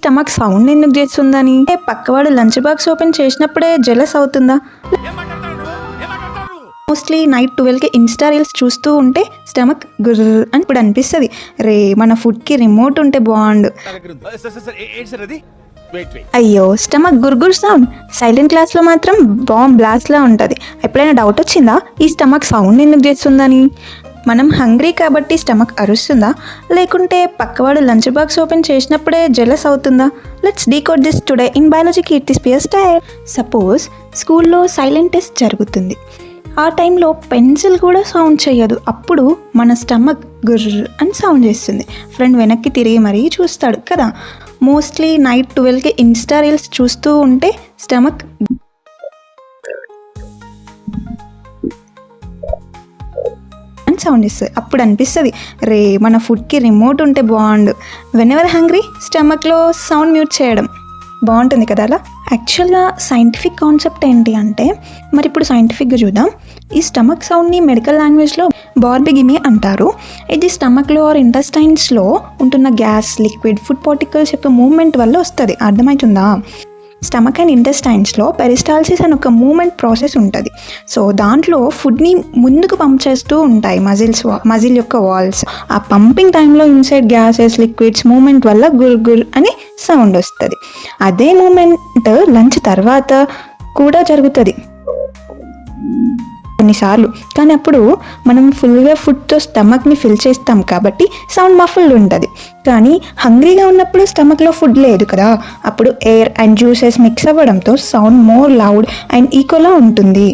Stomach sound ఎందుకు చేస్తుందని పక్కవాడు లంచ్ బాక్స్ ఓపెన్ చేసినప్పుడే జెలస్ అవుతుందా? మోస్ట్లీ నైట్ 12కి ఇన్స్టా రీల్స్ చూస్తూ ఉంటే స్టమక్ గుర్ర అని ఇప్పుడు అనిపిస్తుంది, రే మన ఫుడ్కి రిమోట్ ఉంటే బాగుండు. అయ్యో స్టమక్ గుర్గుర్ సౌండ్ సైలెంట్ క్లాస్లో మాత్రం బాంబ్ బ్లాస్ట్లా ఉంటుంది. ఎప్పుడైనా డౌట్ వచ్చిందా ఈ స్టమక్ సౌండ్ ఎందుకు చేస్తుందని? మనం హంగ్రీ కాబట్టి స్టమక్ అరుస్తుందా, లేకుంటే పక్కవాడు లంచ్ బాక్స్ ఓపెన్ చేసినప్పుడే జెలస్ అవుతుందా? Let's decode this today in biology Keerthi spear style. Suppose స్కూల్లో సైలెంట్ టెస్ట్ జరుగుతుంది. ఆ టైంలో పెన్సిల్ కూడా సౌండ్ చేయదు. అప్పుడు మన స్టమక్ గుర్ర అని సౌండ్ చేస్తుంది. ఫ్రెండ్ వెనక్కి తిరిగి మరీ చూస్తాడు కదా. మోస్ట్లీ నైట్ 12కి ఇన్స్టా రీల్స్ చూస్తూ ఉంటే స్టమక్ సౌండ్ ఇస్తుంది. అప్పుడు అనిపిస్తుంది, రే మన ఫుడ్కి రిమోట్ ఉంటే బాగుండు. వెనెవర్ హంగ్రీ స్టమక్లో సౌండ్ మ్యూట్ చేయడం బాగుంటుంది కదా. అలా యాక్చువల్గా సైంటిఫిక్ కాన్సెప్ట్ ఏంటి అంటే, మరి ఇప్పుడు సైంటిఫిక్గా చూద్దాం. ఈ స్టమక్ సౌండ్ని మెడికల్ లాంగ్వేజ్లో బార్బిగిమి అంటారు. ఇది స్టమక్లో ఆర్ ఇంటెస్టైన్స్లో ఉంటున్న గ్యాస్, లిక్విడ్, ఫుడ్ పార్టికల్స్ యొక్క మూవ్మెంట్ వల్ల వస్తుంది. అర్థమవుతుందా? స్టమక్ అండ్ ఇంటెస్టైన్స్లో పెరిస్టాల్సిస్ అని ఒక మూవ్మెంట్ ప్రాసెస్ ఉంటుంది. సో దాంట్లో ఫుడ్ని ముందుకు పంప్ చేస్తూ ఉంటాయి మజిల్ యొక్క వాల్స్. ఆ పంపింగ్ టైంలో ఇన్సైడ్ గ్యాసెస్, లిక్విడ్స్ మూవ్మెంట్ వల్ల గుర్ గుర్ అని సౌండ్ వస్తుంది. అదే మూమెంట్ లంచ్ తర్వాత కూడా జరుగుతుంది కొన్నిసార్లు. కానీ అప్పుడు మనం ఫుల్గా ఫుడ్తో స్టమక్ని ఫిల్ చేస్తాం కాబట్టి సౌండ్ మఫుల్డ్ ఉంటుంది. కానీ హంగ్రీగా ఉన్నప్పుడు స్టమక్లో ఫుడ్ లేదు కదా, అప్పుడు ఎయిర్ అండ్ జ్యూసెస్ మిక్స్ అవ్వడంతో సౌండ్ మోర్ లౌడ్ అండ్ ఈక్వల్గా ఉంటుంది.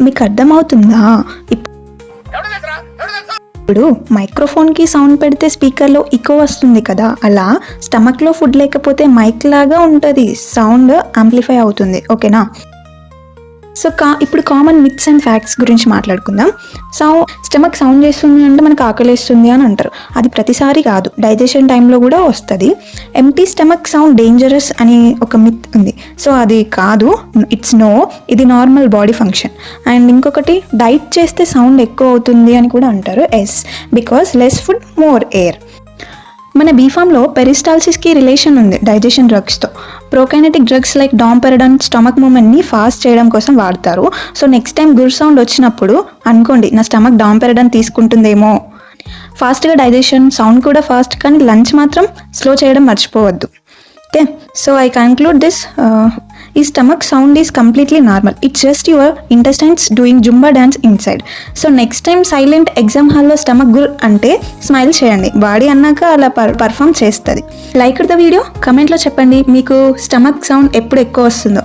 మీకు అర్థమవుతుందా? ఇప్పుడు మైక్రోఫోన్కి సౌండ్ పెడితే స్పీకర్లో ఈకో వస్తుంది కదా, అలా స్టమక్లో ఫుడ్ లేకపోతే మైక్ లాగా ఉంటుంది, సౌండ్ యాంప్లిఫై అవుతుంది. ఓకేనా? సో ఇప్పుడు కామన్ మిత్స్ అండ్ ఫ్యాక్ట్స్ గురించి మాట్లాడుకుందాం. స్టమక్ సౌండ్ చేస్తుంది అంటే మనకు ఆకలిస్తుంది అని అంటారు. అది ప్రతిసారి కాదు, డైజెషన్ టైంలో కూడా వస్తుంది. ఎంటీ స్టమక్ సౌండ్ డేంజరస్ అని ఒక మిత్ ఉంది. సో అది కాదు, ఇట్స్ నో, ఇది నార్మల్ బాడీ ఫంక్షన్. అండ్ ఇంకొకటి, డైట్ చేస్తే సౌండ్ ఎక్కువ అవుతుంది అని కూడా అంటారు. Yes, because less food more air. మన బీఫామ్లో పెరిస్టాల్సిస్కి రిలేషన్ ఉంది డైజెషన్ డ్రగ్స్తో. Prokinetic drugs like domperidone stomach మూమెంట్ని ఫాస్ట్ చేయడం కోసం వాడతారు. So next time good sound వచ్చినప్పుడు అనుకోండి, నా స్టమక్ డాంపెరడాన్ తీసుకుంటుందేమో. ఫాస్ట్గా డైజెషన్, సౌండ్ కూడా ఫాస్ట్, కానీ లంచ్ మాత్రం స్లో చేయడం మర్చిపోవద్దు. Okay, so I conclude this. ఈ stomach sound is completely normal. It's just your intestines doing Zumba dance inside. So next time silent exam హాల్లో స్టమక్ గుర్ అంటే స్మైల్ చేయండి. బాడీ అన్నాక అలా పర్ఫామ్ చేస్తుంది. లైక్ ద వీడియో, కమెంట్లో చెప్పండి మీకు స్టమక్ సౌండ్ ఎప్పుడు ఎక్కువ వస్తుందో.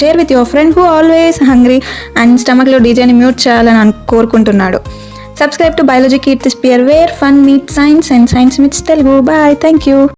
Share with your friend who always hungry and స్టమక్లో డీజేని మ్యూట్ చేయాలని కోరుకుంటున్నాడు. Subscribe to Biology Keerthi Spear, where fun meets science and science meets Telugu. Bye. Thank you.